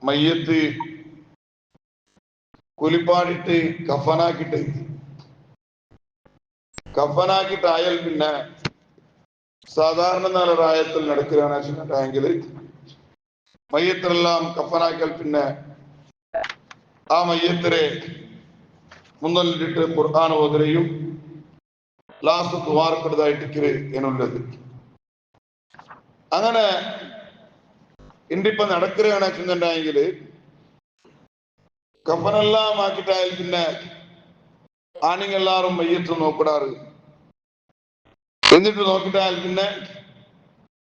മയ്യത്ത് കുലിപ്പാടിട്ട് കഫനാക്കിട്ടായാൽ പിന്നെ സാധാരണ നാല് റായത്തിൽ നടക്കുകയാണെങ്കിൽ മയ്യത്തിനെല്ലാം കഫനാക്കിയാൽ പിന്നെ ആ മയ്യത്തിനെ മുന്നിലിട്ട് ഖുർആൻ ഓതുകയും ലാസ്റ്റ് ദ്വാരപ്പെടുന്നതായിട്ട് എന്നുള്ളത്. അങ്ങനെ ഇന്നിപ്പോ നടക്കുകയാണെന്നുണ്ടെങ്കിൽ കഫനെല്ലാം ആക്കിയിട്ടായാൽ പിന്നെ ആണുങ്ങളെല്ലാരും മയ്യത്ത് നോക്കിടാറ്. എന്നിട്ട് നോക്കിയിട്ടായാൽ പിന്നെ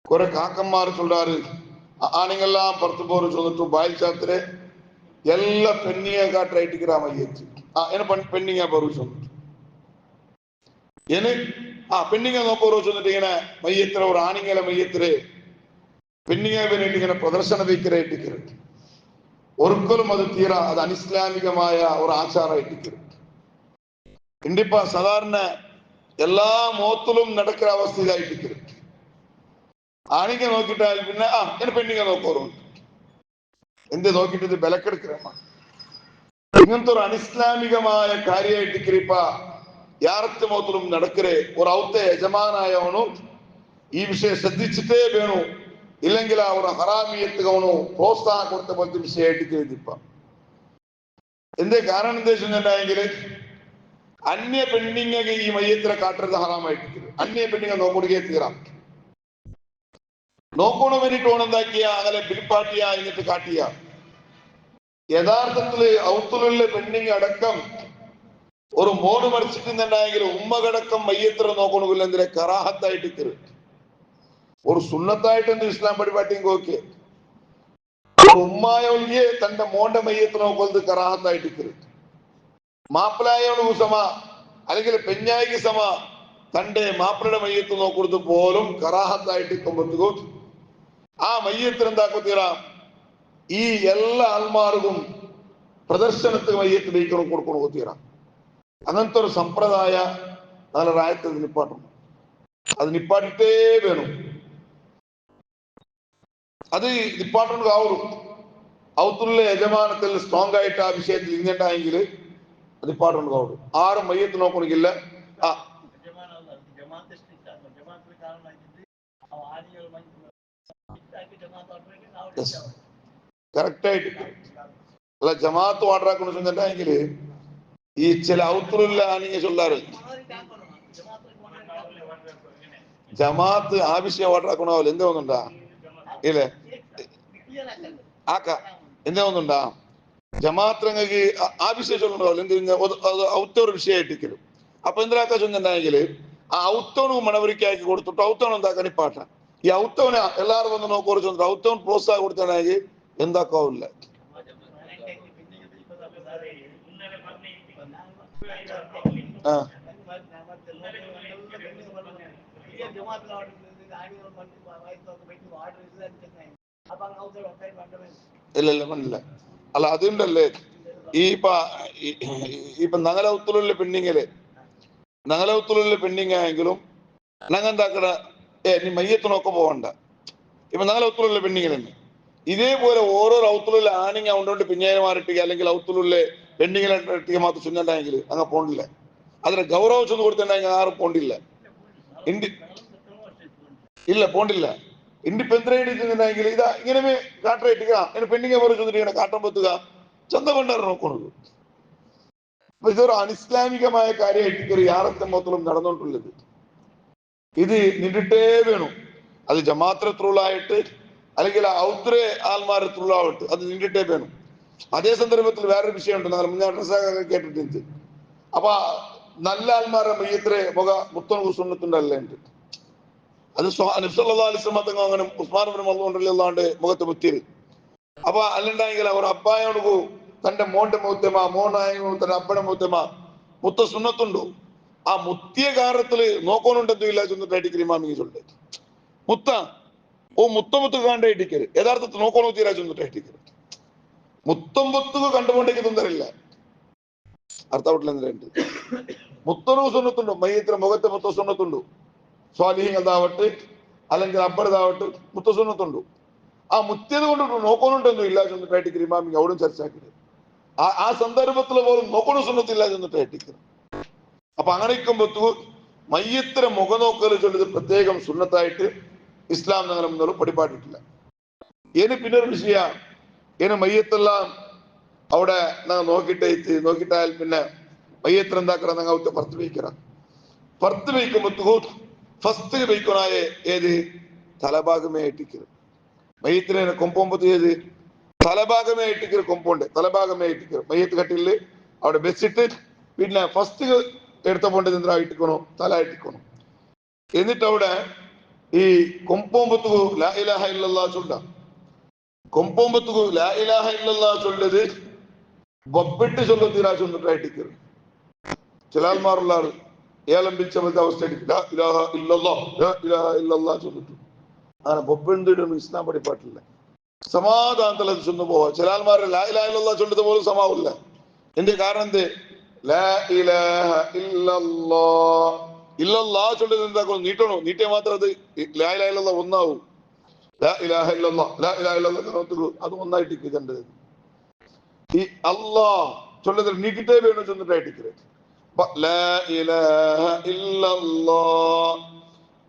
കുറെ കാക്കന്മാർ ചൊല്ലാറ് ആണുങ്ങളെല്ലാം പുറത്തു പോറ് ചൊന്നിട്ടു ബായിച്ചാത്തിരെ എല്ലാ പെണ്ണിയെ കാട്ടായിട്ടിരിക്കാ മയ്യത്ത് പെണ്ണിങ്ങ പറു ചൊന്നിട്ടു പെണ്ണിങ്ങ നോക്കോറോ ചൊന്നിട്ട് ഇങ്ങനെ മയ്യത്തിലെ ഒരു ആണിങ്ങലെ മയ്യത്തില് പെണ്ണിങ്ങ വേണ്ടിയിട്ട് ഇങ്ങനെ പ്രദർശന വയ്ക്കറായിട്ടിരിക്കരുത്. ഒരിക്കലും അത് തീരാ അത് അനിസ്ലാമികമായ ഒരു ആചാരമായിട്ടിരിക്കരുത്. ഇന്നിപ്പ സാധാരണ എല്ലാ മോത്തിലും നടക്കുന്ന അവസ്ഥയിലായിട്ടിരിക്കരുത്. ആണിങ്ങ നോക്കിയിട്ടാൽ പിന്നെ ഇങ്ങനെ പെണ്ണിങ്ങ നോക്കോറോ എന്ത് നോക്കിയിട്ട് ഇത് ബലക്കെടുക്കണ ഇങ്ങനത്തെ ഒരു അനിസ്ലാമികമായ കാര്യമായിട്ടിരിക്കരിപ്പ യാറത്ത് മോത്തിലും നടക്കരേ ഒരു ഔത്തെ യജമാനായവനും ഈ വിഷയം ശ്രദ്ധിച്ചിട്ടേ വേണു. ഇല്ലെങ്കിൽ അവർ ഹറാമിയത്തുകവണു പ്രോത്സാഹനം കൊടുത്ത പോലത്തെ വിഷയമായിട്ട് ഇപ്പ എന്തേ കാരണം എന്താ വെച്ചിട്ടുണ്ടെങ്കിൽ അന്യ പെണ്ണിങ്ങ ഈ മയ്യത്തിനെ കാട്ടരുത് ഹറാമായിട്ട്. അന്യ പെണ്ണിങ്ങ നോക്കൊടുക്കേ തീരാം. നോക്കണ വേണ്ടിട്ട് ഓണെന്താക്കിയ അങ്ങനെ ബിൽപ്പാട്ടിയ എന്നിട്ട് കാട്ടിയ യഥാർത്ഥത്തില് ഔത്തുലുള്ള പെണ്ണിങ്ങ അടക്കം ഒരു മോട് മരിച്ചിട്ടുണ്ടെങ്കിൽ ഉമ്മകടക്കം മയ്യത്തിനെ നോക്കണമെങ്കിൽ എന്തിനെ കറാഹത്തായിട്ട് ഒരു സുന്നത്തായിട്ട് എന്ത് ഇസ്ലാം പരിപാടിയും നോക്കിയ ഒരു ഉമ്മായൊഴിയെ തന്റെ മോന്റെ മയ്യത്ത് നോക്കുന്നത് കറാഹത്തായിട്ട് മാപ്പിളായോട് സമ അല്ലെങ്കിൽ പെഞ്ഞായിക്ക് സമ തന്റെ മാപ്പിളയുടെ മയ്യത്ത് നോക്കുന്നത് പോലും കറാഹത്തായിട്ട് കൊമ്പത്തുകോ ആ മയ്യത്തിന് എന്താക്കത്തീറ ഈ എല്ലാ ആൾമാർക്കും പ്രദർശനത്തിന് മയ്യത്ത് നീക്കണം കൊടുക്കണം തീറ. അങ്ങനത്തെ ഒരു സമ്പ്രദായ നല്ല റായത്തിൽ നിപ്പാട്ടണം. അത് നിപ്പാട്ടിട്ടേ വേണം. അത് നിപ്പാട്ടണം ആവും. ഔത്തുള്ള യജമാനത്തിൽ സ്ട്രോങ് ആയിട്ട് ആ വിഷയത്തിൽ ഇങ്ങണ്ടായെങ്കിൽ നിപ്പാട്ടണം ആവും. ആരും മയ്യത്ത് നോക്കണമെങ്കില്ല. കറക്റ്റായിട്ട് അല്ല ജമാഅത്ത് വാട്ടറാക്കണമെങ്കിൽ ഈ ചില ഔത്തുള്ള ആണിങ്ങ ചൊല്ലാറ് ജമാഅത്ത് ആവശ്യം വാട്ടറാക്കണാവല്ലോ എന്താ ഒന്നുണ്ടാ ഇല്ലേ എന്താ ഒന്നുണ്ടാ ജമാഅത്ത് ആവശ്യം ചൊല്ലണ്ടാവല്ലോ എന്ത് ഔത്തൊരു വിഷയമായിട്ടിരിക്കലും. അപ്പൊ എന്തിനാക്കാ ചൊന്നുണ്ടെങ്കിൽ ആ ഔത്തവന് മണവരിക്കാക്കി കൊടുത്തിട്ട് ഔത്തവൻ എന്താക്കാൻ പാട്ട ഈ ഔത്തവനെ എല്ലാവരും വന്ന് നോക്കോറ് ചൊന്നിട്ട് ഔത്തവൻ പ്രോത്സാഹം കൊടുത്താണെങ്കിൽ എന്താക്കാവില്ല. ഇല്ല മണ്ണില്ല അല്ല അതുണ്ടല്ലേ ഈ ഇപ്പൊ നഗലൗത്തുള്ള പെണ്ണിങ് ആയെങ്കിലും ഞങ്ങൾ എന്താക്കട നീ മയ്യത്ത് നോക്ക പോകണ്ട. ഇപ്പൊ നഗലൗത്തുള്ള പെണ്ണിങ്ങിൽ തന്നെ ഇതേപോലെ ഓരോ ഔത്തുള്ള ആണിങ്ങ ഉണ്ടോണ്ട് പിഞ്ഞേമാരിട്ടിക അല്ലെങ്കിൽ ഔത്തുള്ള പെണ്ണിങ്ങിനെ ഇട്ടിക മാത്രം ചുഞ്ഞണ്ടായെങ്കിൽ അങ്ങ് പോണ്ടില്ല. അതിന് ഗൗരവം ചെന്ന് കൊടുത്തിട്ടുണ്ടെങ്കിൽ ആരും പോണ്ടില്ല. ഇല്ല പോണ്ടില്ല. ഇൻഡിപെൻഡന്റ് ഇതാ ഇങ്ങനെ കാട്ടായിട്ടിക ഇങ്ങനെ പെണ്ണിങ്ങ പോലെ ചെന്നിട്ട് ഇങ്ങനെ കാട്ടം പൊത്തുക ചന്ത കൊണ്ടാണ് നോക്കുന്നത്. അപ്പൊ ഇതൊരു അനിസ്ലാമികമായ കാര്യമായിട്ട് ഒരു യാറത്തെ മൊത്തം നടന്നുകൊണ്ടുള്ളത്. ഇത് നിന്നിട്ടേ വേണം. അത് ജമാഅത്തിലുള്ളായിട്ട് അല്ലെങ്കിൽ ഔദ്രെ ആൽമാരത്തുള്ളാവട്ടെ അത് നിന്നിട്ടേ വേണം. അതേ സന്ദർഭത്തിൽ വേറൊരു വിഷയമുണ്ട്. മുന്നേ കേട്ടിട്ടുണ്ട്. അപ്പൊ നല്ല ആൽമാരുടെ മയ്യത്തിലെ മുഖ മുത്തണ സുന്നത്തുണ്ടല്ലേ അത് നബിസല്ലല്ലാഹു അങ്ങനെ ഉസ്മാൻ ഇബ്നു മദ്ഊൻ റളിയല്ലാഹു മുഖത്ത് മുത്തിയത്. അപ്പൊ അല്ലണ്ടെങ്കിൽ അവർ അബ്ബായോട് തന്റെ മോന്റെ മൂത്തമ മോനായ തന്റെ അപ്പയുടെ മൂത്തമ മുത്ത സുന്നത്തുണ്ടോ ആ മുത്തിയ കാരണത്തില് നോക്കണുണ്ടെന്നും ഇല്ല ചെന്നിട്ടായിട്ട് ഇമാമിങ് ചൊല്ലേ മുത്ത മുത്തമുത്ത് കാണ്ടായിട്ടിക്കര് യഥാർത്ഥത്തിൽ നോക്കണോ തീരാ ചെന്നിട്ടായിട്ടിക്കര് മുത്തമ്പൊത്തുക കണ്ടുകൊണ്ടേക്ക് തൊന്തരില്ല അർത്ഥവട്ടിലെന്തുണ്ട് മുത്തനു സുന്നത്തുണ്ടോ മയ്യത്തിന് മുഖത്തെ മുത്ത സുന്നത്തുണ്ടോ സ്വാലിഹ്യങ്ങളാവട്ടെ അല്ലെങ്കിൽ അബ്ബറതാവട്ടെ മുത്ത സുന്നത്തുണ്ടോ ആ മുത്തിയത് കൊണ്ട് നോക്കണുണ്ടൊന്നും ഇല്ല ചെന്നിട്ടായിട്ട് ഇമാമിങ് അവിടും ചർച്ച ആക്കിയത് ആ സന്ദർഭത്തിൽ പോലും നോക്കണ സുന്നത്തില്ല ചെന്നിട്ടായിട്ട്. അപ്പൊ അങ്ങനെ ഇരിക്കുമ്പോ മയ്യത്തിനെ മുഖനോക്കൽ ചൊല്ലത് പ്രത്യേകം സുന്നത്തായിട്ട് ഇസ്ലാം ഞങ്ങൾ മുന്നോട്ട് പഠിപ്പാട്ടിട്ടില്ല. ഇനി പിന്നൊരു വിഷയ ഇനി മയ്യത്തെല്ലാം അവിടെ നോക്കിയിട്ടായാൽ പിന്നെ മയ്യത്തിന് എന്താക്കണം ഞങ്ങൾ പുറത്ത് വയ്ക്കണം. പുറത്ത് വയ്ക്കുമ്പോ ഫസ്റ്റ് വയ്ക്കണായ ഏത് തലഭാഗമേ ഇട്ടിക്കരുത്. മയ്യത്തിനെ കൊമ്പോമ്പത്ത് ഏത് തലഭാഗമേ ഇട്ടിക്കരു കൊമ്പുണ്ട്, തലഭാഗമേ ഇട്ടിക്കരു. മയ്യത്ത് കട്ടില് അവിടെ വെച്ചിട്ട് പിന്നെ ഫസ്റ്റ് എടുത്ത പോണ്ടത് എന്താ ഇട്ടിക്കണോ, തല ഇട്ടിക്കണോ. എന്നിട്ട് അവിടെ ഈ കൊമ്പോമ്പത്ത് ലാ ഇലാഹ ഇല്ലല്ലാഹ് ചൊല്ല. കൊമ്പോമ്പത്ത് ലാ ഇലാഹ ഇല്ലല്ലാഹ് ചൊല്ലത് ബൊപ്പിട്ട് ചൊല്ലത്തിനാ ചൊന്നിട്ടായിട്ടിക്കരു. ചില ആൾമാരുള്ള ആള് ഏലം പിടിച്ച അവസ്ഥ ചൊല്ലിട്ടു. അങ്ങനെ ബൊപ്പിണ്ടിട്ടൊന്നും ഇസ്ലാം പഠിപ്പാട്ടില്ല. സമാധാനത്തിൽ അത് ചൊന്നു പോവാ. ചില ആൾമാരെ ലാ ഇലാഹ ഇല്ലല്ലാഹ് ചൊല്ലത് പോലും സമാവില്ല. എന്റെ കാരണം എന്ത്? ലാ ഇലാഹ ഇല്ലല്ലാഹ് ഇല്ലല്ലാഹ് ചൊല്ലത് എന്താക്കണം, നീട്ടണോ? നീട്ടിയ മാത്രം അത് ലാ ഇലാഹ ഇല്ലല്ലാഹ് ഒന്നാവും. ലാ ഇലാഹ ഇല്ലല്ലാഹ് ലാ ഇലാഹ ഇല്ലല്ലാഹ് അത് ഒന്നായിട്ട് ഇരിക്കേണ്ടത്. ഈ അല്ലാഹ് ചൊല്ലത് നീട്ടിട്ടേ വേണം ചെന്നിട്ടായിട്ടിക്കരുത്. ലാ ഇലാഹ ഇല്ലല്ലാഹ്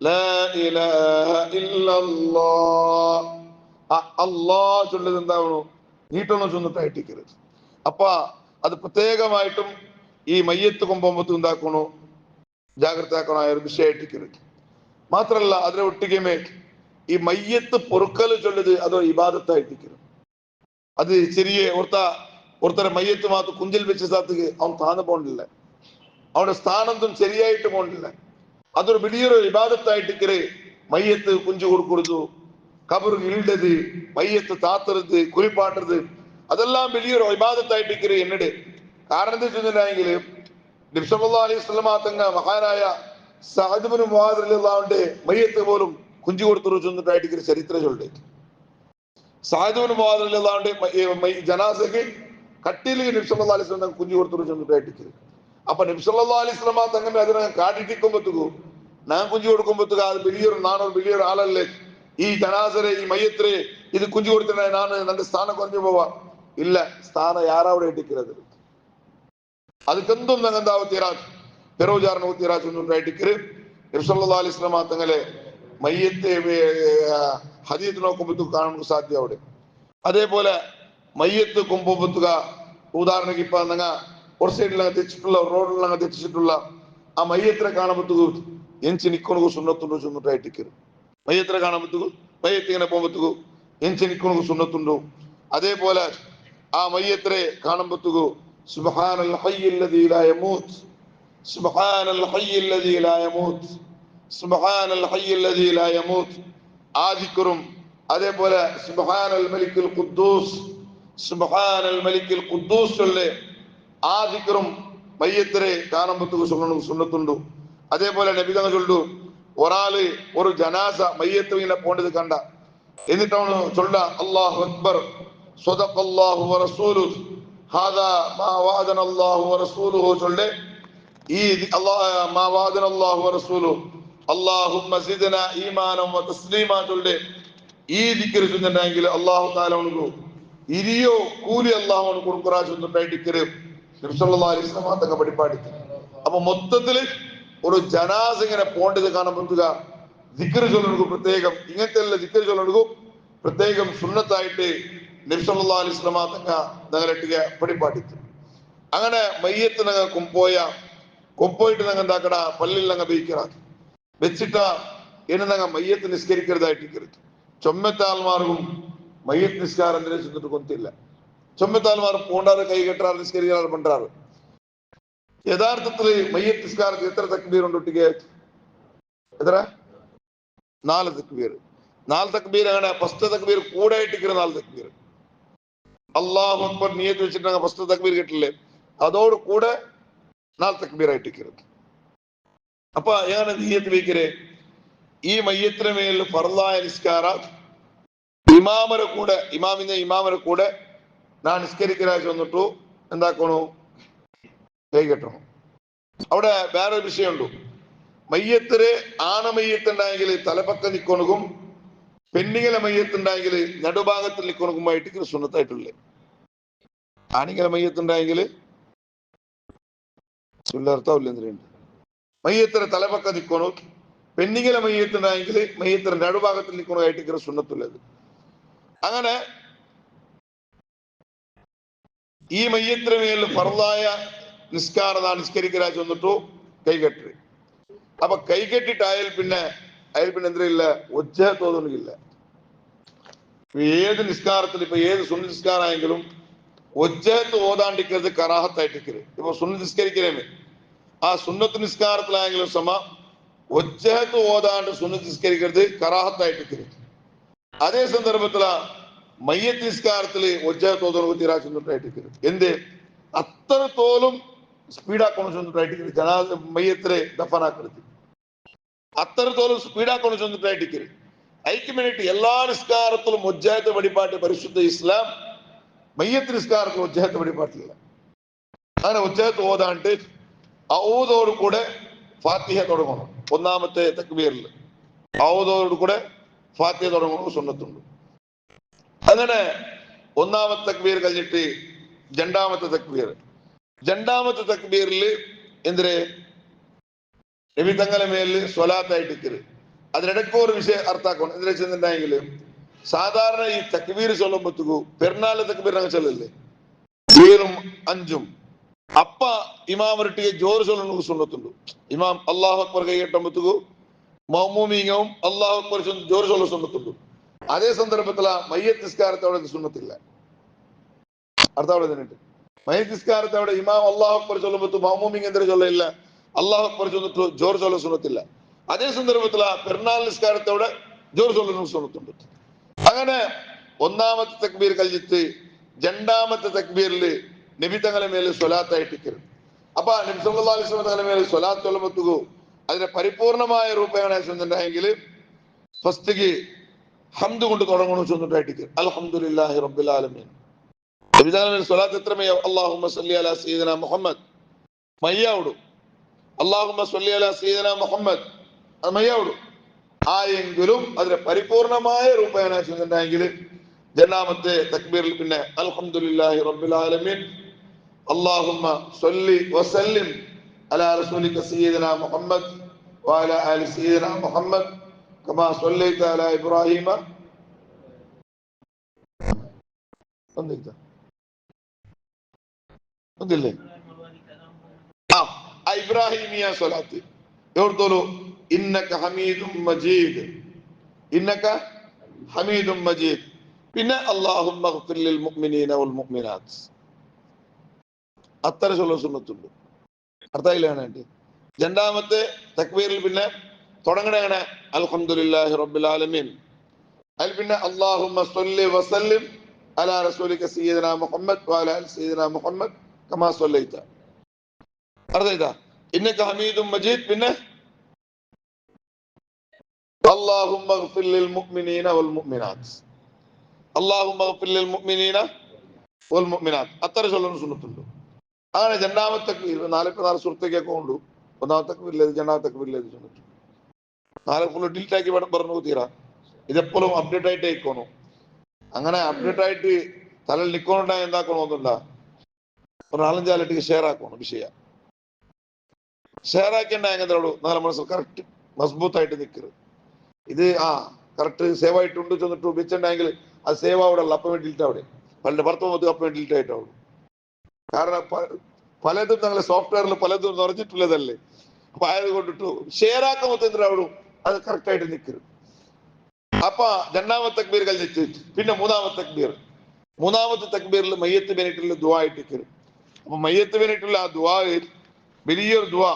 ലാ ഇലാഹ ഇല്ലല്ലാഹ് അല്ലാഹ് ചൊല്ലത് എന്താവണോ, നീട്ടണോ ചെന്നിട്ടായിട്ടിക്കരുത്. അപ്പൊ അത് പ്രത്യേകമായിട്ടും ഈ മയ്യത്ത് കൊമ്പോമ്പത്ത് എന്താക്കണോ, ജാഗ്രത ആക്കണമായ ഒരു വിഷയമായിട്ടിക്കരുത്. മാത്രല്ല അതിനെ ഒട്ടികമേ ഈ മയ്യത്ത് പൊറുക്കല് ചൊല്ലത് അതൊരു ഇബാദത്തായിട്ടിക്കരുത്. അത് ചെറിയ ഒരുത്തര മയ്യത്ത് മാത്രം കുഞ്ചിൽ വെച്ച സ്ഥലത്തേക്ക് അവൻ താന്നു പോകണില്ല, അവന്റെ സ്ഥാനത്തും ശരിയായിട്ട് പോകണില്ല. അതൊരു വലിയൊരു ഇബാദത്തായിട്ടിക്കര്. മയ്യത്ത് കുഞ്ചു കൊടുക്കരുത്, കബർ ഇൽഡത്, മയ്യത്ത് താത്തരുത്, കുരിപ്പാട്ടരുത്, അതെല്ലാം വലിയൊരു ഇബാദത്തായിട്ടിക്കര് എന്നിട്ട്. കാരണം എന്താ വെച്ചിട്ടുണ്ടെങ്കിൽ നബി സല്ലല്ലാഹു അലൈഹി വസല്ലമ തങ്ങൾ മഹാനായ സഅദ് ഇബ്നു മുആദ് റളിയല്ലാഹുവിന്റെ മയ്യത്ത് പോലും കുഞ്ചു കൊടുത്തു ചെന്നിട്ടായിട്ട് ചരിത്രം ചൊല്ലി. സഅദ് ഇബ്നു മുആദ് റളിയല്ലാഹുവിന്റെ ജനാസക്ക് കട്ടില് നബി സല്ലല്ലാഹു അലൈഹി വസല്ലം കുഞ്ചു കൊടുത്തു ചെന്നിട്ടായിട്ട്. അപ്പൊ നബി സല്ലല്ലാഹു അലൈഹി വസല്ലമ തങ്ങൾ അതിനെ കാട്ടിട്ടിക്കുമ്പോഴത്തേക്കും ഞാൻ കുഞ്ചു കൊടുക്കുമ്പോഴത്തേക്ക് അത് വലിയൊരു ആളല്ലേ, ഈ ജനാസരെ ഈ മയ്യത്തിനെ ഇത് കുഞ്ചു കൊടുത്തിട്ട് നാണ് നന്റെ സ്ഥാനം കുറഞ്ഞു പോവാ. ഇല്ല, സ്ഥാനം യാറവിടെ ഇട്ടിക്കുന്നത് ಅದಕ್ಕೊಂದು ನಂಗಂದಾವ ತೀರಾಜ್ ಪೆರೋಜಾರನ ತೀರಾಜ್ ಇಟ್ಟಿಕ್ಕರು. ನಬಿ ಸಲ್ಲಲ್ಲಾಹು ಅಲೈಹಿ ವಸಲ್ಲಂ തങ്ങളെ മയ്യത്തെ ഹദീത്ത് നോക്കുമ്പോൾ കാണാൻ സാധ്യ അവിടെ. അതേപോലെ മയ്യത്ത് കൊമ്പുക ഉദാഹരണക്ക് ഇപ്പൊ നിങ്ങൾ ഒരു സൈഡിലങ്ങ് തെച്ചിട്ടുള്ള റോഡിലങ്ങ് തെച്ചിട്ടുള്ള ആ മയ്യത്തിനെ കാണുമ്പോ എഞ്ചി നിക്കണു സുന്നത്തുണ്ടോ ചൊന്നിട്ടായിട്ടിക്കരു. മയ്യത്തിനെ കാണുമ്പോ മയ്യത്ത് ഇങ്ങനെ പോകുമ്പോ എഞ്ചി നിക്കണു സുന്നത്തുണ്ടോ. അതേപോലെ ആ മയ്യത്തിനെ കാണുമ്പോ സുബ്ഹാനൽ ഹയ്യിൽ ലദീ ലാ യമൂത്ത് സുബ്ഹാനൽ ഹയ്യിൽ ലദീ ലാ യമൂത്ത് സുബ്ഹാനൽ ഹയ്യിൽ ലദീ ലാ യമൂത്ത് ആ ദിക്റും, അതേപോലെ സുബ്ഹാനൽ മലിക്കുൽ ഖുദ്ദൂസ് സുബ്ഹാനൽ മലിക്കുൽ ഖുദ്ദൂസ് ചൊല്ലെ ആ ദിക്റും മയ്യത്തിനെ കാണുമ്പോ സുന്നത്തുണ്ട്. അതേപോലെ നബി തങ്ങൾ ചൊല്ലു, ഒരാള് ഒരു ജനാസ മയ്യത്ത് ഇങ്ങനെ പോണ്ടത് കണ്ട എന്നിട്ട് അവന് ചൊല്ല അല്ലാഹു അക്ബർ സ്വദഖല്ലാഹു വറസൂലുഹു ഹാദാ മാ വഅദനല്ലാഹു വറസൂലുഹു ചൊല്ലെ ഈ മാ വഅദനല്ലാഹു വറസൂലുഹു അല്ലാഹുമ്മ സിദ്നാ ഈമാനൻ വതസ്ലീമാ ചൊല്ലെ ഈ ദിക്ർ ചൊല്ലുന്നെങ്കിൽ അല്ലാഹു തആല അവനക്ക് ഇരിയോ കൂലി അല്ലാഹു അവനക്ക് കൊടുക്കുറാ ചൊല്ലുണ്ടായിട്ട് നബി സല്ലല്ലാഹു അലൈഹി വസല്ലം തങ്ങൾ പഠിപ്പാടി. അപ്പൊ മൊത്തത്തില് ഒരു ജനാസ ഇങ്ങനെ പോണ്ടത് കാണുമ്പോൾ ദിക്ർ ചൊല്ലുക പ്രത്യേകം, ഇങ്ങനത്തെ എല്ലാ ദിക്ർ ചൊല്ലുക പ്രത്യേകം സുന്നത്തായിട്ട് നബി സല്ലല്ലാഹു അലൈഹി വസല്ലം തങ്ങളെട്ടിക പഠിപ്പാട്ടി. അങ്ങനെ മയ്യത്ത് ഞങ്ങൾ കൊമ്പോയിട്ട് ഞങ്ങൾ എന്താക്കട പള്ളിയിൽ ഞങ്ങൾ ബയിക്കറ വെച്ചിട്ട ഇനി ഞങ്ങൾ മയ്യത്ത് നിസ്കരിക്കരുതായിട്ടിരിക്കരുത്. ചൊമ്മത്താൽമാർക്കും മയ്യത്ത് നിസ്കാരം എന്തിനെ ചെന്നിട്ട് കൊത്തില്ല. ചൊമ്മത്താൽമാർ പോണ്ടാറ് കൈ കെട്ടാറ് നിസ്കരിക്കാറ് പണ്ടാറ്. യഥാർത്ഥത്തില് മയ്യത്ത് നിസ്കാരത്തിൽ എത്ര തക്ബീർ ഉണ്ട് ഒട്ടിക്ക്? എത്ര? 4 തക്ബീർ. 4 തക്ബീർ. അങ്ങനെ ഫസ്റ്റ് തക്ബീർ കൂടെ ഇട്ടിരിക്കുന്ന 4 തക്ബീർ. അല്ലാഹു അക്ബർ നിയത്ത് വെച്ചിട്ട് ഫസ്റ്റ് തക്ബീർ കിട്ടില്ലേ, അതോട് കൂടെ 4 തക്ബീർ ആയിട്ടിരിക്കരുത്. അപ്പൊ എങ്ങനെ നിയത്ത് വെക്കരേ? ഈ മയ്യത്തിന് മേൽ ഫർളായ നിസ്കാര ഇമാമരെ കൂടെ ഞാൻ നിസ്കരിക്കരാഴ്ച വന്നിട്ടു എന്താക്കണു? കൈ കെട്ടണം. അവിടെ വേറൊരു വിഷയമുണ്ട്. മയ്യത്തിന് ആണമയ്യത്തുണ്ടെങ്കിൽ തലപ്പക്ക നിക്കൊണുകും പെണ്ണിങ്ങലെ മയ്യത്തുണ്ടായെങ്കിൽ നടുഭാഗത്തിൽ നിൽക്കണക്കുമായിട്ട് സുന്നത്തായിട്ടുള്ളേ. ആണിങ്ങലെ മയ്യത്തുണ്ടായെങ്കിൽ സുല്ലർത്താവില്ല. എന്തിനുണ്ട് മയ്യത്തിന് തലപക്ക നിൽക്കണു. പെണ്ണിങ്ങലെ മയ്യത്തുണ്ടായെങ്കിൽ മയ്യത്തിന് നടുഭാഗത്തിൽ നിൽക്കണമായിട്ട് സുന്നത്തുള്ളത്. അങ്ങനെ ഈ മയ്യത്തിന് മേൽ ഫർളായ നിസ്കരിക്കലാ ചെന്നിട്ടു കൈകെട്ട്. അപ്പൊ കൈകെട്ടിട്ട് അയൽ പിന്നെ എന്തിനില്ല ഒച്ച തോന്നുന്നില്ല. ഏത് നിസ്കാരത്തിൽ ഇപ്പൊ ഏത് സുന്ന നിസ്കാരമായെങ്കിലും ഒജ്ജത്ത് ഓതാണ്ടിക്കരുത്, കറാഹത്തായിട്ടിക്കരുത്. ഇപ്പൊ സുന്ന നിസ്കരിക്കലേ ആ സുന്നത്ത് നിസ്കാരത്തിലായെങ്കിലും ഒജ്ജത്ത് ഓതാണ്ട് സുന്നത്ത് നിസ്കരിക്കരുത്, കറാഹത്തായിട്ടിക്കരുത്. അതേ സന്ദർഭത്തില മയ്യത്ത് നിസ്കാരത്തില് ഒജ്ജത്ത് ഓതണം തീരാ സുന്നത്തായിട്ടിക്കരുത്. എന്ത് അത്രത്തോളം സ്പീഡാക്കണം സുന്നത്തായിട്ടിക്കരുത്. മയ്യത്തിലെ ദഫനാക്കരുത്, അത്രത്തോളം സ്പീഡാക്കണം സുന്നത്തായിട്ടിക്കരുത്. ഐക്യം വേണ്ടിയിട്ട് എല്ലാ നിസ്കാരത്തിലും ഒജ്ജത്ത് വഴിപാട്ട് പരിശുദ്ധ ഇസ്ലാം മയ്യത്ത് നിസ്കാരത്തിൽ ഒജ്ജത്ത് വഴിപാട്ടില്ല. അങ്ങനെ ഒജ്ജത്ത് ഓതാണ്ട് ഔദോട് കൂടെ ഫാത്തിഹ തുടങ്ങണം. ഒന്നാമത്തെ തക്ബീറിൽ ഔദോട് കൂടെ ഫാത്തിഹ തുടങ്ങണം സുന്നത്തുണ്ട്. അങ്ങനെ ഒന്നാമത്തെ തക്ബീർ കഴിഞ്ഞിട്ട് രണ്ടാമത്തെ തക്ബീറിൽ എന്തിന് നബി തങ്ങളെ മേലിൽ സ്വലാത്തായിട്ടിക്കരുത്. അതിനിടയ്ക്ക് ഒരു വിഷയം അർത്ഥാക്കണം. എന്തിനാ വെച്ചിട്ടുണ്ടെങ്കിൽ സാധാരണ ഈ തക്ബീർ ചൊല്ലുമ്പോഴത്തേക്കു പെരുന്നാളിലെ തക്ബീർ അങ്ങ് ചൊല്ലല്ലേ 7ഉം 5ഉം. അപ്പ ഇമാം ഒരട്ടിയെ ജോറ് ചൊല്ലുന്ന സുന്നത്തുണ്ട്. ഇമാം അല്ലാഹു അക്ബർ കൈകെട്ടുമ്പോഴത്തേക്കു മൗമൂമിയവും അല്ലാഹു അക്ബർ ജോറ് ചൊല്ലുന്ന സുന്നത്തുണ്ട്. അതേ സന്ദർഭത്തിൽ മയ്യത്ത് നിസ്കാരത്തോടെ സുന്നത്തില്ല. അർത്ഥം തന്നിട്ട് മയ്യത്ത് നിസ്കാരത്തോടെ ഇമാം അല്ലാഹു അക്ബർ ചൊല്ലുമ്പോൾ മൗമൂമിങ് എന്തിനു ചൊല്ലില്ല, അല്ലാഹു അക്ബർ ചൊല്ലിട്ട് ജോറ് ചൊല്ലുന്ന സുന്നത്തില്ല. അതേ സന്ദർഭത്തിൽ പെരുന്നാൾ നിസ്കാരത്തോടെ ജോറ് ചൊല്ലുന്ന സുന്നത്തുണ്ട്. അങ്ങനെ ഒന്നാമത്തെ തക്ബീർ കഴിഞ്ഞിട്ട് രണ്ടാമത്തെ തക്ബീറിൽ നബി തങ്ങളെ മേലെ സ്വലാത്തായിട്ടിക്കരുത്. അപ്പൊ നബി സല്ലല്ലാഹു അലൈഹി വസല്ലം തങ്ങളെ മേലെ സ്വലാത്ത് ചൊല്ലുമ്പോഴത്തേക്കു അതിന്റെ പരിപൂർണമായ രൂപേണ ചെന്നിട്ടുണ്ടെങ്കിൽ ഫസ്റ്റ് ഹംദ് കൊണ്ട് തുടങ്ങണം ചെന്നിട്ടായിട്ടിക്കരുത്. അൽഹംദുലില്ലാഹി റബ്ബിൽ ആലമീൻ. നബി തങ്ങളെ മേലെ സ്വലാത്ത് എത്ര മയ്യ അല്ലാഹുമ്മ സ്വല്ലി അലാ സയ്യിദിനാ മുഹമ്മദ് മയ്യാവിടും. അല്ലാഹുമ്മ സ്വല്ലി അലാ സയ്യിദിനാ മുഹമ്മദ് അത് മയ്യാവിടും. ആയെങ്കിലും അതിന്റെ പരിപൂർണമായ രൂപേണ ചെന്നിട്ടുണ്ടെങ്കിൽ രണ്ടാമത്തെ തക്ബീറിൽ പിന്നെ അൽഹംദുലില്ലാഹി റബ്ബിൽ ആലമീൻ അല്ലാഹുമ്മ സ്വല്ലി വസല്ലിം അലാ റസൂലിക സയ്യിദിനാ മുഹമ്മദ് വഅലാ ആലി സയ്യിദിനാ മുഹമ്മദ് കമാ സ്വല്ലൈത അലാ ഇബ്രാഹീമ ഒന്നില്ലേ ഇബ്രാഹിമിയ സ്വലാത്ത് എവിടുത്തോളൂ ഇന്നക ഹമീദും മജീദ്, ഇന്നക ഹമീദും മജീദ്. പിന്നെ അല്ലാഹുമ്മ ഗ്ഫിർ ലിൽ മുഅ്മിനീന വൽ മുഅ്മിനാത്ത് അത്ര ചൊല്ലുന്ന സുന്നത്തുണ്ട്. അർത്ഥമായില്ലാണ്. രണ്ടാമത്തെ തക്ബീറിൽ പിന്നെ തുടങ്ങണേ അൽഹംദുലില്ലാഹി റബ്ബിൽ ആലമീൻ. അതിൽ പിന്നെ അല്ലാഹുമ്മ സ്വല്ലി വസല്ലിം അലാ റസൂലിക സയ്യിദിനാ മുഹമ്മദ് വഅലാ ആലി സയ്യിദിനാ മുഹമ്മദ് കമാ സ്വല്ലൈത. അർത്ഥമായിതാ ഇന്നക ഹമീദും മജീദ്. പിന്നെ അല്ലാഹുമ്മ ഗ്ഫിർ ലിൽ മുഅ്മിനീന വൽ മുഅ്മിനാത്ത്, അല്ലാഹുമ്മ ഗ്ഫിർ ലിൽ മുഅ്മിനീന വൽ മുഅ്മിനാത്ത് അത്ര ചൊല്ലുന്ന സുന്നത്തുണ്ട്. അങ്ങനെ രണ്ടാമത്തെ തക്ബീർ 4 സുഹൃത്തേക്കൊക്കെ കൊണ്ടു. ഒന്നാമത്തെ തക്ബീറിലേത് രണ്ടാമത്തെ തക്ബീറിലേത് ചെന്നിട്ട് 4 ഫുള്ള് ഡിലീറ്റ് ആക്കി പറഞ്ഞു തീരാ. ഇതെപ്പോഴും അപ്ഡേറ്റ് ആയിട്ട് ആയിക്കോണു. അങ്ങനെ അപ്ഡേറ്റ് ആയിട്ട് തലയിൽ നിൽക്കണുണ്ടായി എന്താക്കണമെന്നില്ല, ഒരു 4-5 ആളിലേക്ക് ഷെയർ ആക്കണം. വിഷയ ഷെയർ ആക്കിണ്ടായെങ്കിലോട് നാളെ മനസ്സിൽ കറക്റ്റ് മസ്ബൂത്തായിട്ട് നിൽക്കരുത്. ഇത് കറക്റ്റ് സേവ് ആയിട്ടുണ്ട് ചെന്നിട്ട് ഉപയോഗിച്ചിട്ടുണ്ടെങ്കിൽ അത് സേവ് ആവിടല്ല, അപ്പം ഡിലീറ്റ് ആവിടെ പലരുടെ ഭർത്തം അപ്പം ഡിലീറ്റ് ആയിട്ടാവും. കാരണം പലതും ഞങ്ങളെ സോഫ്റ്റ്വെയറിൽ പലതും നിറഞ്ഞിട്ടുള്ളതല്ലേ. അപ്പൊ ആയത് കൊണ്ടിട്ടു ഷെയർ ആക്കുമ്പോൾ എന്തിനാവിടും അത് കറക്റ്റ് ആയിട്ട് നിൽക്കരുത്. അപ്പൊ രണ്ടാമത്തെ തക്ബീർ കഴിഞ്ഞിട്ട് പിന്നെ മൂന്നാമത്തെ തക്ബീറിൽ മയ്യത്ത് വേണ്ടിയിട്ടുള്ള ദുആ ഇട്ടിക്കരുത്. അപ്പൊ മയ്യത്ത് വേണ്ടിയിട്ടുള്ള ആ ദുആ വലിയൊരു ദുആ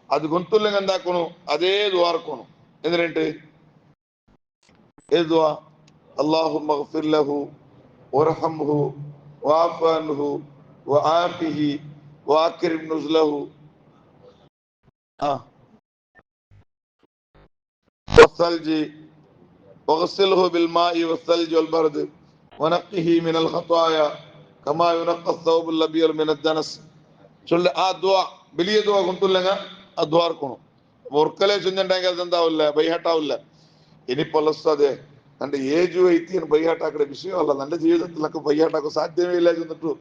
അത് ഗൊന്തുല്ലെങ്കിൽ എന്താക്കണു അതേ ദുആ ഇറക്കണു. എന്തിനുണ്ട് ഏത് ദുആ? അല്ലാഹുമ്മ ഗ്ഫിർ ലഹു വർഹംഹു വഅഫു അൻഹു വആഫിഹി വഅക്രിം നുസ്ലഹു വസ്സൽജി വഗ്സിൽഹു ബിൽ മാഇ വസ്സൽജി വൽ ബർദ് വനഖിഹി മിനൽ ഖതായ കമാ യുനഖ അസ്സൗബുൽ അബിയർ മിനദ് ദനസ്. ചൊല്ല ആ ദുആ വലിയ ദുആ ഗൊന്തുല്ലെങ്കിൽ ആ ദുആ ഇറക്കണു. ഒർക്കലെ ചൊല്ലുന്നുണ്ടെങ്കിൽ അതെന്താവില്ല ബൈഹട്ടാവില്ല. ഇനി പൊലസ്തതെ ನನ್ನ ಏಜು ಐತಿ ಏನು ಬೈಯಾಟಾಕಡೆ ವಿಷಯ ಅಲ್ಲ. ನನ್ನ ജീവിതത്തിലൊക്കെ ಬೈಯಾಟಾಕೋ സാധ്യമേ ഇല്ല ചെന്നിട്ടു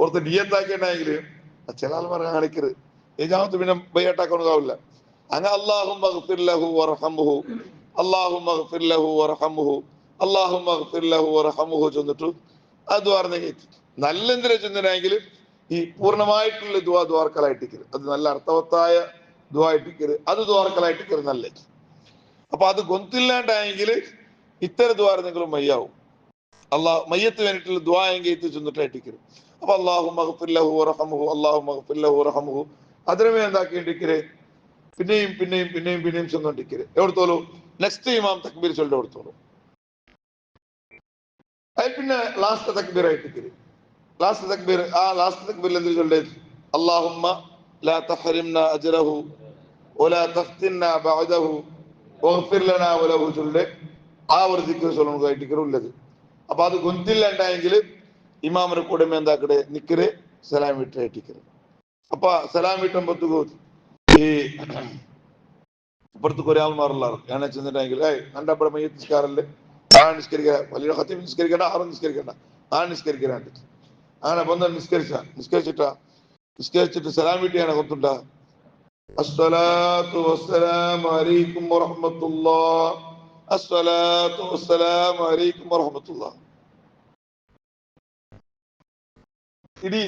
ഓർത്ത് നിയത്താക്കേണ്ടായെങ്കിൽ ചിലാൽമാർ കാണിക്കരുത് ഏജാമത്ത് പിന്നെ ബൈയാട്ടാക്കാനാവില്ല. അങ്ങനെ അല്ലാഹുമ്മ ഗ്ഫിർ ലഹു വർഹംഹു അല്ലാഹുമ്മ ഗ്ഫിർ ലഹു വർഹംഹു അല്ലാഹുമ്മ ഗ്ഫിർ ലഹു വർഹംഹു ചെന്നിട്ടു ആ ദ്വാർന്നെങ്കിൽ നല്ലെന്തിനെ ചെന്നിനായെങ്കിൽ ഈ പൂർണ്ണമായിട്ടുള്ള ദ്വാർക്കലായിട്ടിക്കരുത്. അത് നല്ല അർത്ഥവത്തായ ദ്വായിട്ടിക്കരുത്. അത് ദ്വാർക്കലായിട്ടിക്കരുത് നല്ല. അപ്പൊ അത് ഗൊന്തില്ലാണ്ടായെങ്കിൽ ഇത്തരം ദ്വാരങ്ങളും മയ്യാവും. അള്ളാഹ് മയ്യത്ത് വേണ്ടിയിട്ടുള്ള ദ്വാ എങ്കിൽ ചെന്നിട്ടായിട്ടിക്കരുത്. അപ്പൊ അല്ലാഹുമ്മ ഗ്ഫിർ ലഹു വർഹംഹു അല്ലാഹുമ്മ ഗ്ഫിർ ലഹു വർഹംഹു അതിനുമേ എന്താക്കിണ്ടിക്കരുത് പിന്നെയും പിന്നെയും പിന്നെയും പിന്നെയും ചെന്നോണ്ടിക്കരുത്. എവിടത്തോളൂ നെക്സ്റ്റ് ഇമാം തക്ബീർ ചൊല്ലി കൊടുത്തോളൂ. അതിൽ പിന്നെ ലാസ്റ്റ് തക്ബീർ ആയിട്ടിക്കരുത്. ലാസ്റ്റ് തക്ബീർ ആ ലാസ്റ്റ് തക്ബീറിൽ എന്ത് ചൊല്ലേ അല്ലാഹുമ്മ ലാ തഹ്രിംനാ അജ്റഹു വലാ തഫ്തിന്നാ ബഅദഹു വഗ്ഫിർ ലനാ വലഹു ചൊല്ലേ ആ ഒരു ദിക്ർ ചൊല്ലുന്നതായിട്ടിക്കരുള്ളത്. അപ്പൊ അത് ഗുന്തില്ലാണ്ടായെങ്കിൽ ഇമാമിനെ കൂടെ എന്താക്കടെ നിക്കര് സലാം വിട്ടായിട്ടിക്കര്. അപ്പൊ സലാം വിട്ടുമ്പോ ഈ ഇപ്പുറത്ത് ഒരാൾമാറുള്ളാറ് ഞാൻ ചെന്നിട്ടെങ്കിൽ എൻ്റെ അവിടെ മയ്യത്ത് നിസ്കാരല്ലേ ഞാൻ നിസ്കരിക്കാൻ വലിയ ഹത്തീം നിസ്കരിക്കണ്ട ആറും നിസ്കരിക്കണ്ട ഞാൻ നിസ്കരിക്കാണ്ട് അങ്ങനെ ಬಂದ നിസ്കരിച്ചിട്ട് സലാം വീട്ടിയാണ് കൊത്തുണ്ട അസ്സലാത്തു വസ്സലാമു അലൈക്കും വറഹ്മത്തുള്ളാഹ് അസ്സലാത്തു വസ്സലാമു അലൈക്കും വറഹ്മത്തുള്ളാഹ്. ഇനി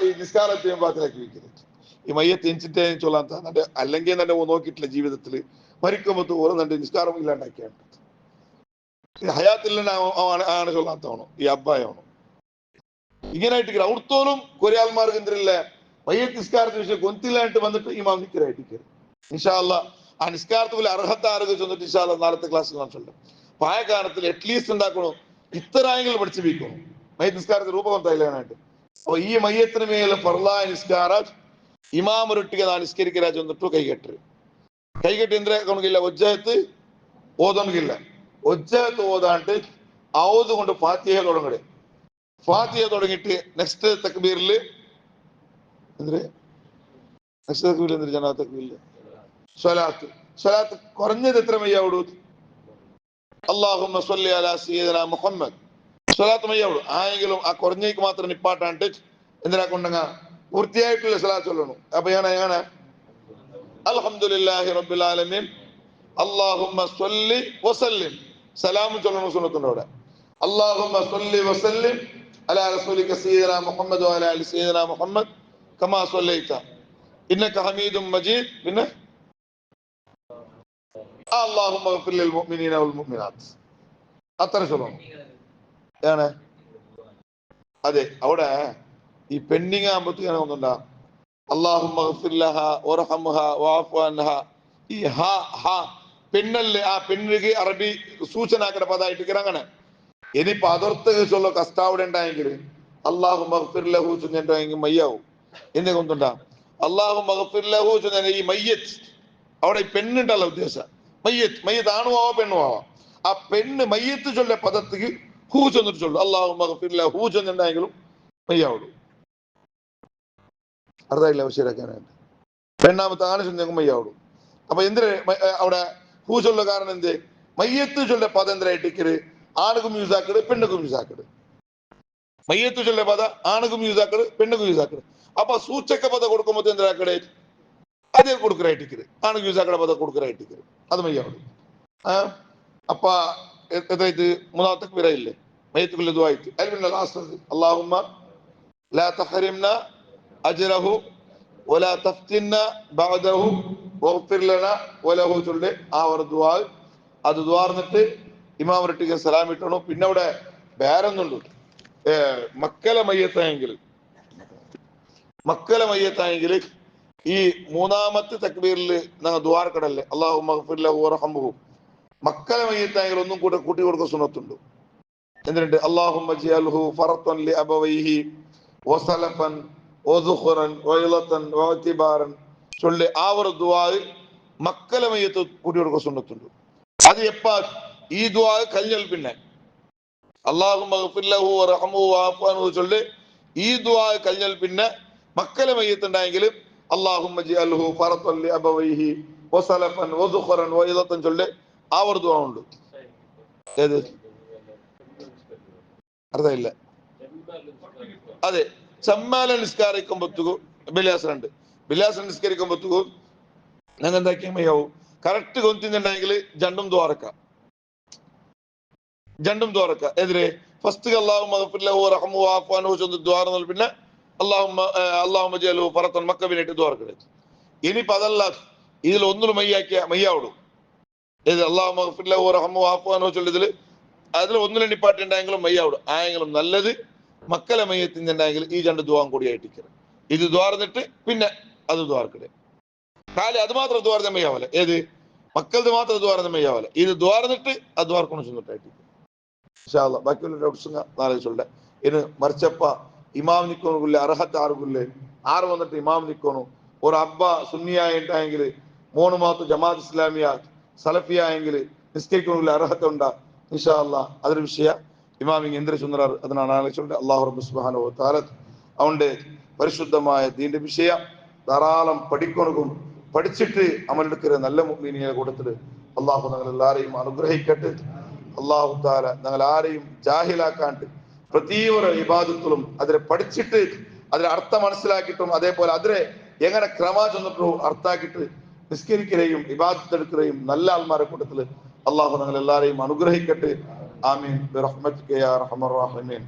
ഈ നിസ്കാരം ചെയ്യുമ്പോഴത്തേക്ക് വെക്കുന്നത് ഈ മയ്യത്ത് എഞ്ചിട്ടേ ചൊല്ലാത്ത എന്റെ അല്ലെങ്കിൽ തന്നെ നോക്കിയിട്ടില്ല ജീവിതത്തിൽ മരിക്കുമ്പത്ത് പോലും എന്റെ നിസ്കാരം ഇല്ലാണ്ടാക്കിയാണ് ഹയാത്തിൽ ആണ് ചൊല്ലാത്തവണോ ഈ അബ്ബായാണോ ഇങ്ങനായിട്ട് അവിടുത്തോലും കൊറിയാൽമാർക്ക് എന്തിരില്ല മയ്യത്ത് നിസ്കാരത്തിന് വിഷയം ഗൊന്തില്ലാണ്ട് വന്നിട്ട് ഇമാം നിക്കറായിട്ടിരിക്കരുത്. ഇൻഷാ അല്ലാഹ് ആ നിസ്കാരത്തിൽ അർഹത്ത ആരോഗ്യം ചെന്നിട്ട് ഇൻഷാ അല്ലാഹ് നാളത്തെ ക്ലാസ്സിൽ കാണിച്ചുണ്ട്. പായക്കാലത്തിൽ അറ്റ്ലീസ്റ്റ് ഉണ്ടാക്കണോ ഇത്തരായെങ്കിലും പഠിച്ചു വയ്ക്കണം മയ്യത്ത് നിസ്കാരത്തിൽ രൂപവന്തായില്ലാനായിട്ട്. അപ്പൊ ഈ മയ്യത്തിന് മേലെ ഫർളായ നിസ്കാരം ഇമാമൊരൊട്ടിಗೆ ನಾನು ನಿಸ್ಕರಿಕರಾಜ್ ಅಂದ್ಬಿಟ್ಟು ಕೈಗೆಟ್ಟಿ ಅಂದ್ರೆ ಅವನಿಗಿಲ್ಲ ಒಜ್ಜಾಯത്ത് ಓದೋನಿಗಿಲ್ಲ ಒಜ್ಜಾಯത്ത് ಓದಾಂട്ട് ഔദ് കൊണ്ട് ഫാത്തിഹ തുടങ്ങടെ ഫാത്തിഹ തുടങ്ങിയിട്ട് നെക്സ്റ്റ് തക്ബീറിൽ എന്തിന് നെക്സ്റ്റ് തക്ബീറിൽ എന്തിന് ജനാ തക്ബീറിൽ സ്വലാത്ത് കുറഞ്ഞത് എത്ര മയ്യാവിടൂ അല്ലാഹുമ്മ സ്വല്ലി അലാ സയ്യിദിനാ മുഹമ്മദ് സ്വലാത്ത് മയ്യാവിടൂ ആയെങ്കിലും ആ കുറഞ്ഞേക്ക് മാത്രം നിപ്പാട്ടാണ്ട് എന്തിനാ കൊണ്ടങ്ങ പൂർത്തിയായിട്ടുള്ള സ്വലാത്ത് ചൊല്ലണം. അപ്പൊ ഞാൻ അൽഹംദുലില്ലാഹി റബ്ബിൽ ആലമീൻ അല്ലാഹുമ്മ സ്വല്ലി വസല്ലിം സലാം ചൊല്ലണം സുന്നത്തുണ്ട് അവിടെ. അല്ലാഹുമ്മ സ്വല്ലി വസല്ലിം അലാ റസൂലിക സയ്യിദിനാ മുഹമ്മദ് വഅലാ ആലി സയ്യിദിനാ മുഹമ്മദ് കമാ സ്വല്ലൈത ഇന്നക ഹമീദും മജീദ്. പിന്നെ അല്ലാഹുമ്മ ഗ്ഫിർ ലിൽ മുഅ്മിനീന വൽ മുഅ്മിനാത്ത് അത്ര ചൊല്ലണം. ആണ് അതെ അവിടെ ഈ പെൻഡിങ് ആകുമ്പോഴത്തേക്ക് ഒന്നുണ്ടാ അല്ലാഹുമ്മ ഗ്ഫിർ ലഹാ വർഹംഹാ വഅഫു അൻഹാ ഈ ഹ ഹ പെണ്ണല്ലേ ആ പെണ്ണിಗೆ അറബി സൂചനാക്കട പദമായിട്ട് അങ്ങനെ ഇനിയിപ്പോ അതിർത്ത് ചൊല്ലോ കസ്താവിടെ ഉണ്ടായെങ്കിൽ അല്ലാഹുമ്മ ഗ്ഫിർ ലഹു ചൊല്ലിട്ടുണ്ടെങ്കിൽ മയ്യാവും എന്നെ കൊണ്ടുണ്ടാ അല്ലാഹുമ്മ ഗ്ഫിർ ലഹു ചൊല്ലിയ ഈ മയ്യത്ത് അവിടെ ഈ പെണ്ണുണ്ടല്ലോ ഉദ്ദേശം മയ്യത്ത് ആണും ആവാം പെണ്ണും ആവാം. ആ പെണ്ണ് മയ്യത്ത് ചൊല്ലിയ പദത്തിക്ക് ഹൂ ചെന്നിട്ട് ചൊല്ലു അല്ലാഹുമ്മ ഗ്ഫിർ ലഹു ഹൂ ചൊല്ലിട്ടുണ്ടെങ്കിലും മയ്യാവുള്ളൂ. അർദ്ധമില്ല ശരിയാക്കാനായിട്ട് രണ്ടാമത്തെ ആണ് ചൊല്ലിയെങ്കിൽ മയ്യാവുള്ളൂ. അപ്പൊ എന്തിന് അവിടെ ഹൂ ചൊല്ല കാരണം എന്ത് മയ്യത്ത് ചൊല്ലിയ പദം എന്തിനായിട്ടിക്കര് ആണുക്കും യൂസാക്കട് പെണ്ണുക്കും യൂസാക്കട്. മയ്യത്ത് ചൊല്ലിയ പദ ആണുക്കും യൂസാക്കട് പെണ്ണുക്കും യൂസാക്കട്. അപ്പൊ സൂചക പദ കൊടുക്കുമ്പോ എന്തിനാക്കടേ അതേ കൊടുക്കറായിട്ടിക്കര് ആണുക്ക് യൂസാക്കട പദ കൊടുക്കറായിട്ടിക്കര് അത് മയ്യാവുള്ളൂ. അപ്പ എതായത് മൂന്നാമത്തെ വിരയില്ലേ മയ്യത്തുക്കുള്ള ദുആയിട്ട് അതിൽ പിന്നെ ലാസ്റ്റ് അല്ലാഹുമ്മ ലാ തഹ്രിംനാ അജ്റഹു വലാ തഫ്തിന്നാ ബഅദഹു വഗ്ഫിർ ലനാ വലഹു ചൊല്ലി ആ ഒരു ദുആ അത് ദുആർന്നിട്ട് ഇമാം ഒരൊട്ടിಗೆ സലാം ഇട്ടണം. പിന്നെ അവിടെ വേറൊന്നുണ്ട് മക്കലെ മയ്യത്തായെങ്കിൽ ഈ മൂന്നാമത്തെ തക്ബീറിൽ ഞങ്ങൾ ദുആർക്കടല്ലേ അല്ലാഹുമ്മ ഗ്ഫിർ ലഹു വർഹംഹു മക്കലെ മയ്യത്തായെങ്കിൽ ഒന്നും കൂടെ കൂട്ടി കൊടുക്കുന്ന സുന്നത്തുണ്ട്. എന്തിനുണ്ട് അല്ലാഹുമ്മ ജിഅൽഹു ഫറത്തൻ ലി അബവൈഹി വസലഫൻ വദുഖറൻ വഇളതൻ വഅതിബാറൻ ചൊല്ലി ആ ഒരു ദുആ മക്കലെ മയ്യത്ത് കൂട്ടി കൊടുക്കുന്ന സുന്നത്തുണ്ട്. അത് എപ്പാ ഈ ദുആ കഴിഞ്ഞാൽ പിന്നെ അല്ലാഹുമ്മ ഗ്ഫിർ ലഹു വർഹംഹു വഅഫു അൻഹു ചൊല്ലി ഈ ദുആ കഴിഞ്ഞാൽ പിന്നെ മക്കലെ മയ്യത്ത് ഉണ്ടായെങ്കിൽ അല്ലാഹുമ്മ ജിഅൽഹു ഫറത്തൻ ലി അബവൈഹി വസലഫൻ വദുഖറൻ വഇളതൻ ചൊല്ലി ആ ഒരു ദുആ ഉണ്ട്. ഏത് അർത്ഥം ഇല്ല. അതെ, ചമ്മാല നിസ്കാരിക്കുമ്പോഴത്തേക്കും ബിലാസുണ്ട്. ബിലാസ് നിസ്കരിക്കുമ്പോഴത്തേക്കും ഞങ്ങൾ എന്താക്കിയാൽ മയ്യാവും കറക്റ്റ് കൊന്തിന്നുണ്ടെങ്കിൽ ജണ്ടും ദ്വാരക്ക എതിരെ ഫസ്റ്റ് അള്ളാഹു മഗ്ഫിർലഹു വറഹ്മഹു വഅഫു അൻഹു ചൊന്ന് ദ്വാര പിന്നെ അള്ളാഹുമ്മ ജഅലഹു ഫറത്തൻ മക്കബിനായിട്ട് ദ്വാരക്കണേ. ഇനിയിപ്പോ അതല്ല ഇതിൽ ഒന്നിനും മയ്യാക്കിയ മയ്യാവിടും. ഇത് അള്ളാഹു മഗ്ഫിർലഹു വറഹ്മഹു വഅഫു അൻഹു ചൊല്ലിയതിൽ അതിൽ ഒന്നിലും നിപ്പാട്ടുണ്ടെങ്കിലും മയ്യാവിടും. ആയെങ്കിലും നല്ലത് മക്കളെ മയ്യത്തിന്നുണ്ടെങ്കിൽ ഈ രണ്ട് ദ്വാരം കൂടിയായിട്ടിരിക്കണം. ഇത് ദ്വാർന്നിട്ട് പിന്നെ അത് ദ്വാർക്കണേ. കാലി അത് മാത്രം ദ്വാരം മയ്യാവല. ഏത് മക്കളത് മാത്രം ദ്വാരം മയ്യാവല. ഇത് ദ്വാർന്നിട്ട് അത് ദ്വാർക്കണം ചെന്നിട്ടായിട്ട്. ബാക്കിയുള്ള ഡൗട്ട്സ് നാളെ ചൊല്ലേ. ഇന്ന് മറിച്ചപ്പ ഇമാം നിക്കോണുല്ല അർഹത്ത് ആർക്കുല്ലേ ആറ് വന്നിട്ട് ഇമാം നിക്കോണു. ഒരു അബ്ബ സുന്നിയായിട്ടായെങ്കിൽ മൂന്ന് മാത്ത് ജമാഅത്ത് ഇസ്ലാമിയ സലഫിയ എങ്കിൽ നിസ്കരിക്കണില്ല അർഹത്ത് ഉണ്ടാ. ഇൻഷാ അല്ലാ അതൊരു വിഷയ ഇമാമിങ് എന്തൊരു ചുന്നറാർ അതിനാണ് ആലോചിച്ചുകൊണ്ട് അള്ളാഹു റബ്ബ് സുബ്ഹാനഹു വ തആല അവന്റെ പരിശുദ്ധമായ ദീന്റെ വിഷയം ധാരാളം പഠിക്കൊണും പഠിച്ചിട്ട് അമലെടുക്കുന്ന നല്ല മുഅ്മിനീങ്ങളുടെ കൂട്ടത്തിൽ അള്ളാഹു ഞങ്ങൾ എല്ലാവരെയും അനുഗ്രഹിക്കട്ടെ. അള്ളാഹു താല ഞങ്ങൾ ആരെയും ജാഹിലാക്കാണ്ട് പ്രതീവ്ര ഇബാദത്തിലും അതിനെ പഠിച്ചിട്ട് അതിന്റെ അർത്ഥം മനസ്സിലാക്കിയിട്ടും അതേപോലെ അതിനെ എങ്ങനെ ക്രമ ചെന്നിട്ടും അർത്ഥാക്കിയിട്ട് നിസ്കരിക്കുകയും ഇബാദത്ത് എടുക്കുകയും നല്ല ആൾമാരെ കൂട്ടത്തിൽ അള്ളാഹു ഞങ്ങൾ എല്ലാവരെയും അനുഗ്രഹിക്കട്ടെ. ആമീൻ ബിറഹ്മതിക യാ അർഹമർ റഹീമീൻ.